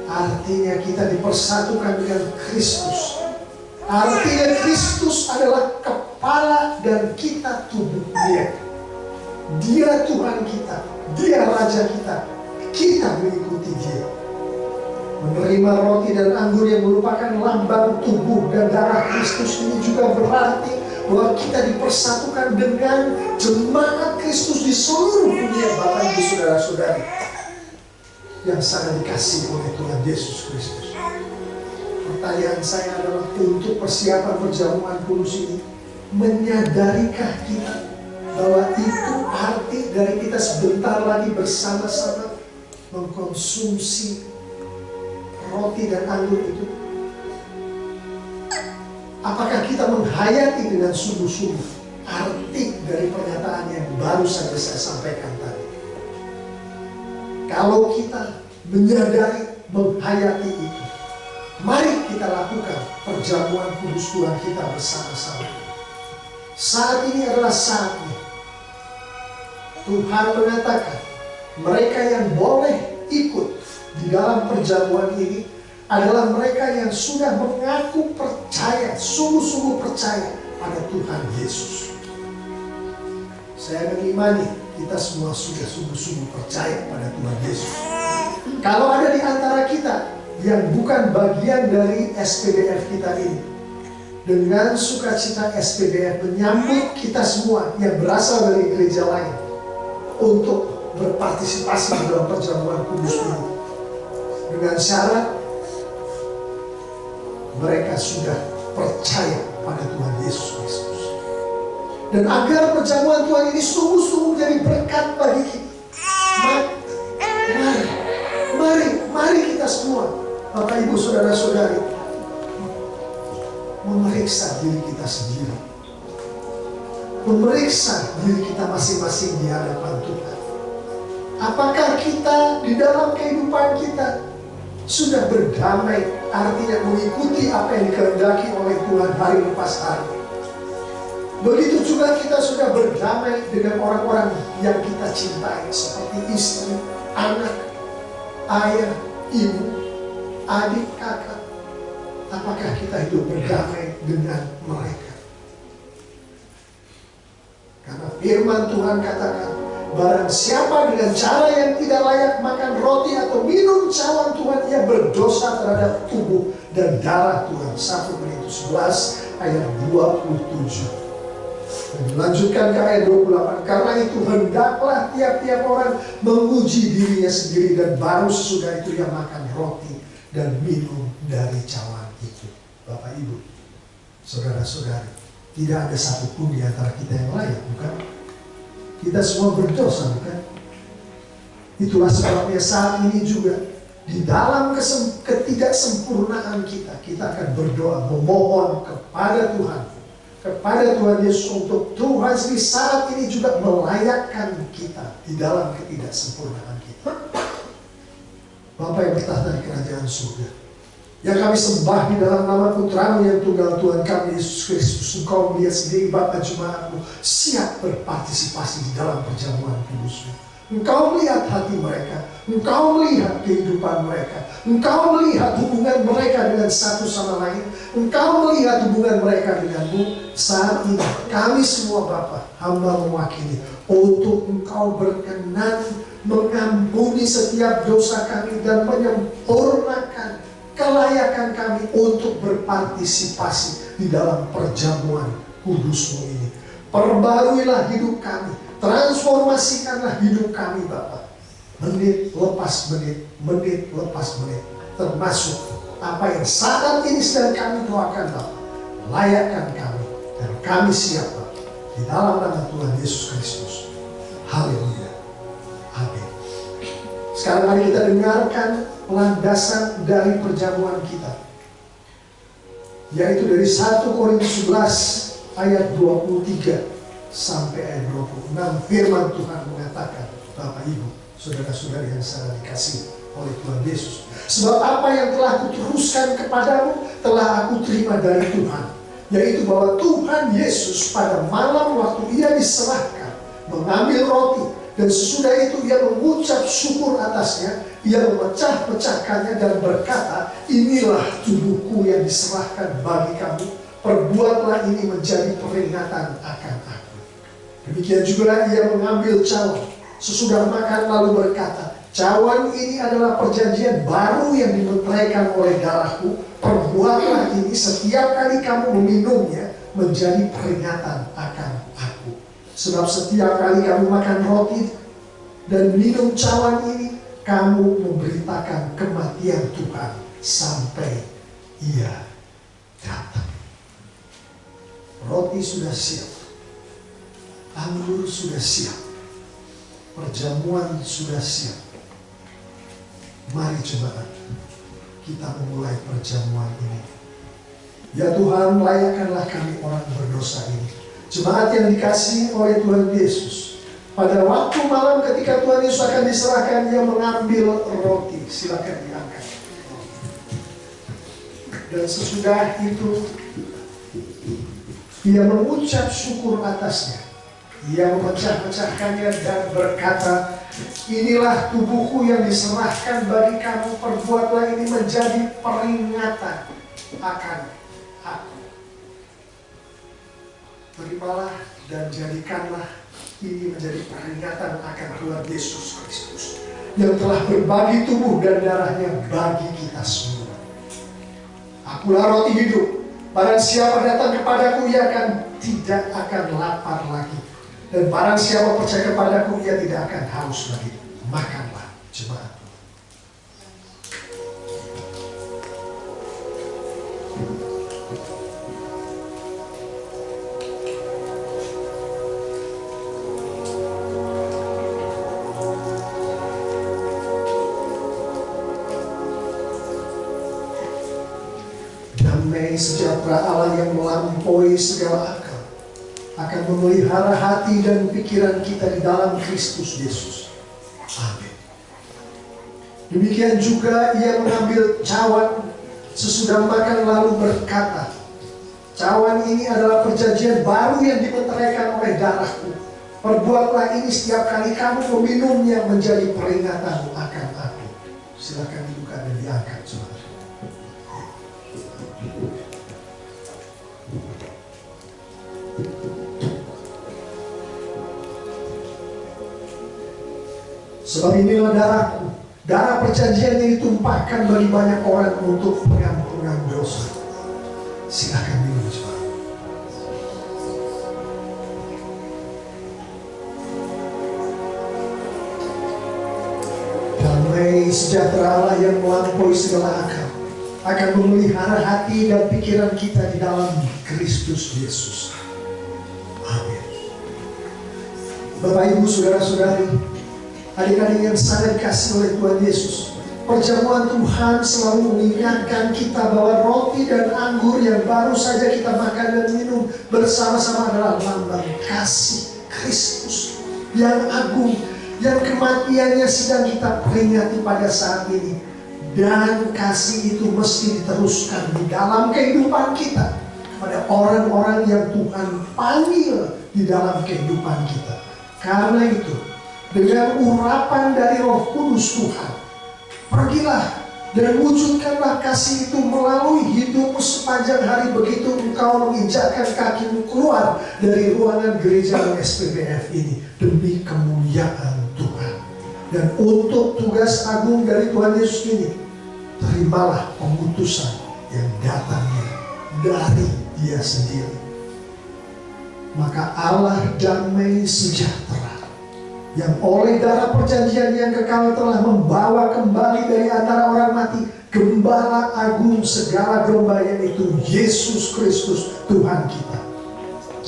artinya kita dipersatukan dengan Kristus. Artinya Kristus adalah kepala dan kita tubuh Dia. Dia Tuhan kita, Dia Raja kita, kita mengikuti Dia. Menerima roti dan anggur yang merupakan lambang tubuh dan darah Kristus ini juga berarti bahwa kita dipersatukan dengan jemaat Kristus di seluruh dunia, Bapak Ibu Saudara-saudari yang sangat dikasihi oleh Tuhan Yesus Kristus. Pertanyaan saya adalah, untuk persiapan perjamuan kudus ini, menyadarikah kita bahwa itu arti dari kita sebentar lagi bersama-sama mengkonsumsi roti dan anggur itu? Apakah kita menghayati dengan sungguh-sungguh arti dari pernyataan yang baru saja saya sampaikan tadi? Kalau kita menyadari, menghayati itu, mari kita lakukan perjamuan kudus Tuhan kita bersama-sama. Saat ini adalah saatnya. Tuhan mengatakan, mereka yang boleh ikut di dalam perjamuan ini adalah mereka yang sudah mengaku percaya, sungguh-sungguh percaya pada Tuhan Yesus. Saya mengimani kita semua sudah sungguh-sungguh percaya pada Tuhan Yesus. Kalau ada di antara kita yang bukan bagian dari SPBF kita ini, dengan sukacita SPBF menyambut kita semua yang berasal dari gereja lain untuk berpartisipasi di dalam perjamuan kudus ini, dengan syarat mereka sudah percaya pada Tuhan Yesus Kristus. Dan agar perjamuan Tuhan ini sungguh-sungguh jadi berkat bagi kita, mari kita semua, Bapak Ibu Saudara-saudari, memeriksa diri kita sendiri, memeriksa diri kita masing-masing di hadapan Tuhan. Apakah kita di dalam kehidupan kita sudah berdamai, artinya mengikuti apa yang dikehendaki oleh Tuhan hari lepas hari? Begitu juga kita sudah berdamai dengan orang-orang yang kita cintai, seperti istri, anak, ayah, ibu, adik, kakak. Apakah kita hidup berdamai dengan mereka? Karena firman Tuhan katakan, barang siapa dengan cara yang tidak layak makan roti atau minum cawan Tuhan, ia berdosa terhadap tubuh dan darah Tuhan. 1 Korintus 11 ayat 27. Dan dilanjutkan ke ayat 28. Karena itu hendaklah tiap-tiap orang menguji dirinya sendiri, dan baru sesudah itu ia makan roti dan minum dari cawan itu. Bapak Ibu, saudara-saudari, tidak ada satupun di antara kita yang layak, bukan? Kita semua berdosa, bukan? Itulah sebabnya saat ini juga, di dalam ketidaksempurnaan kita, kita akan berdoa, memohon kepada Tuhan Yesus untuk Tuhan sendiri saat ini juga melayakkan kita di dalam ketidaksempurnaan kita. Bapa yang bertahta di kerajaan surga, yang kami sembah di dalam nama Putra-Mu yang tunggal, Tuhan kami Yesus Kristus. Engkau melihat sendiri Bapa jemaat-Mu siap berpartisipasi di dalam perjamuan kudus-Mu. Engkau melihat hati mereka, Engkau melihat kehidupan mereka, Engkau melihat hubungan mereka dengan satu sama lain, Engkau melihat hubungan mereka denganmu. Saat ini kami semua Bapa, hamba mewakili untuk Engkau berkenan mengampuni setiap dosa kami dan menyempurnakan kelayakan kami untuk berpartisipasi di dalam perjamuan kudus-Mu ini. Perbaruilah hidup kami, transformasikanlah hidup kami Bapa, menit lepas menit, menit lepas menit, termasuk apa yang saat ini sedang kami doakan Bapa. Layakkan kami, dan kami siap Bapa, di dalam nama Tuhan Yesus Kristus. Haleluya, amin. Sekarang mari kita dengarkan landasan dari perjamuan kita, yaitu dari 1 Korintus 11 ayat 23 sampai ayat 26. Firman Tuhan mengatakan, Bapak Ibu, saudara-saudari yang sangat dikasihi oleh Tuhan Yesus, sebab apa yang telah kuteruskan kepadamu telah aku terima dari Tuhan, yaitu bahwa Tuhan Yesus pada malam waktu ia diserahkan mengambil roti, dan sesudah itu ia mengucap syukur atasnya, ia memecah-pecahkannya dan berkata, inilah tubuhku yang diserahkan bagi kamu, perbuatlah ini menjadi peringatan akan aku. Demikian juga ia mengambil cawan sesudah makan lalu berkata, cawan ini adalah perjanjian baru yang dimeteraikan oleh darahku, perbuatlah ini setiap kali kamu meminumnya menjadi peringatan akan aku. Sebab setiap kali kamu makan roti dan minum cawan ini, kamu memberitakan kematian Tuhan sampai ia datang. Roti sudah siap, anggur sudah siap, perjamuan sudah siap. Mari jemaat, kita memulai perjamuan ini. Ya Tuhan, layakkanlah kami orang berdosa ini. Jemaat yang dikasihi oleh Tuhan Yesus, pada waktu malam ketika Tuhan Yesus akan diserahkan, ia mengambil roti. Silakan diangkat. Dan sesudah itu ia mengucap syukur atasnya. Ia memecah-pecahkannya dan berkata, inilah tubuhku yang diserahkan bagi kamu, perbuatlah ini menjadi peringatan akan aku. Terimalah dan jadikanlah ini menjadi peringatan akan Tuhan Yesus Kristus yang telah berbagi tubuh dan darahnya bagi kita semua. Akulah roti hidup. Barang siapa datang kepadaku, ia tidak akan lapar lagi. Dan barang siapa percaya kepadaku, ia tidak akan haus lagi. Makanlah, jemaat. Damai sejahtera Allah yang melampaui segala akal akan memelihara hati dan pikiran kita di dalam Kristus Yesus. Amin. Demikian juga ia mengambil cawan sesudah makan lalu berkata, cawan ini adalah perjanjian baru yang dimeteraikan oleh darahku. Perbuatlah ini setiap kali kamu meminumnya menjadi peringatan akan aku. Silakan dibuka dan diangkat, saudara. Sebab inilah darahku, darah perjanjian yang ditumpahkan bagi banyak orang untuk pengampunan dosa. Silakan minum, jemaat. Damai sejahtera Allah yang melampaui segala akal akan memelihara hati dan pikiran kita di dalam Kristus Yesus. Amin. Bapak, Ibu, saudara-saudari, adik-adik yang sangat dikasihi oleh Tuhan Yesus, perjamuan Tuhan selalu mengingatkan kita bahwa roti dan anggur yang baru saja kita makan dan minum bersama-sama adalah lambang kasih Kristus yang agung, yang kematiannya sedang kita peringati pada saat ini. Dan kasih itu mesti diteruskan di dalam kehidupan kita kepada orang-orang yang Tuhan panggil di dalam kehidupan kita. Karena itu, dengan urapan dari Roh Kudus Tuhan, pergilah dan wujudkanlah kasih itu melalui hidupmu sepanjang hari begitu engkau menginjakkan kakimu keluar dari ruangan gereja SPBF ini demi kemuliaan Tuhan. Dan untuk tugas agung dari Tuhan Yesus ini, terimalah pengutusan yang datangnya dari Dia sendiri. Maka Allah damai sejahtera yang oleh darah perjanjian yang kekal telah membawa kembali dari antara orang mati Gembala agung segala domba, yaitu Yesus Kristus Tuhan kita,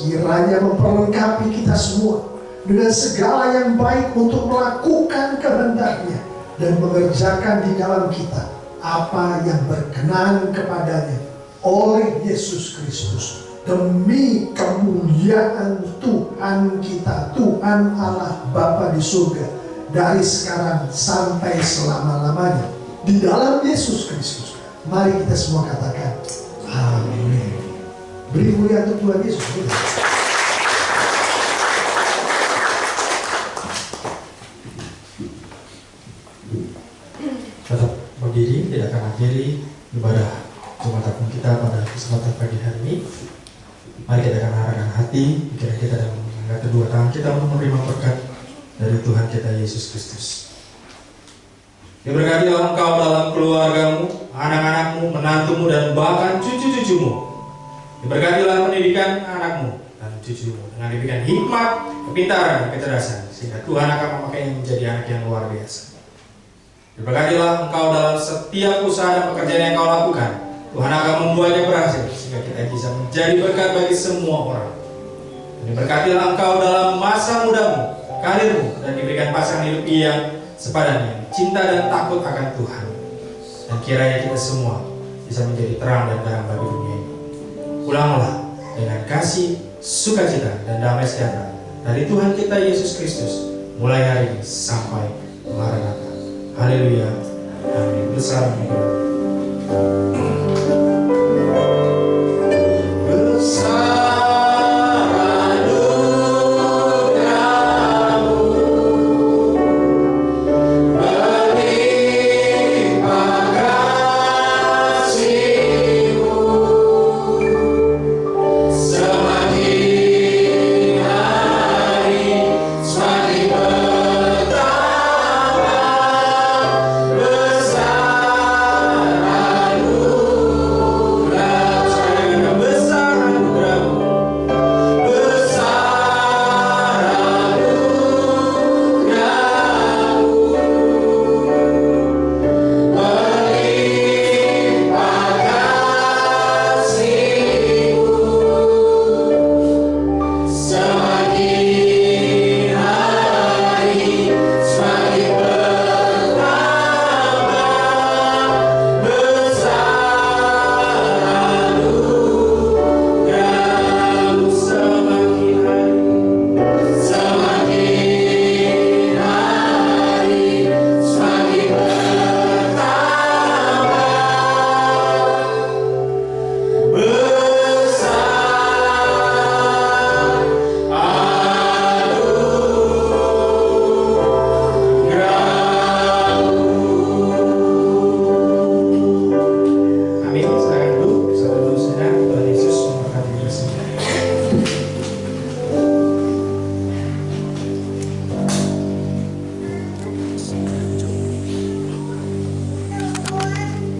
kiranya memperlengkapi kita semua dengan segala yang baik untuk melakukan kehendak-Nya dan mengerjakan di dalam kita apa yang berkenan kepadanya oleh Yesus Kristus, demi kemuliaan Tuhan kita, Tuhan Allah Bapa di surga, dari sekarang sampai selama-lamanya, di dalam Yesus Kristus. Mari kita semua katakan amin. Beri mulia untuk Tuhan Yesus. Tetap berdiri, tidak akan akhiri ibadah Jumat Agung kita pada kesempatan pagi hari ini. Mari kita akan arahkan hati, pikiran kita dan mengangkat kedua tangan kita untuk menerima berkat dari Tuhan kita Yesus Kristus. Diberkatilah engkau dalam keluargamu, anak-anakmu, menantumu, dan bahkan cucu-cucumu. Diberkatilah pendidikan anakmu dan cucumu dengan diberikan hikmat, kepintaran, dan kecerdasan, sehingga Tuhan akan memakainya menjadi anak yang luar biasa. Diberkatilah engkau dalam setiap usaha dan pekerjaan yang kau lakukan. Tuhan akan membuatnya berhasil, sehingga kita bisa menjadi berkat bagi semua orang. Dan diberkatilah engkau dalam masa mudamu, karirmu, dan diberikan pasangan hidup yang sepadan, cinta dan takut akan Tuhan. Dan kiranya kita semua bisa menjadi terang dan terang bagi dunia ini. Pulanglah dengan kasih, sukacita, dan damai sejahtera dari Tuhan kita Yesus Kristus mulai hari ini sampai Maranatha. Haleluya. Amin. Bersama.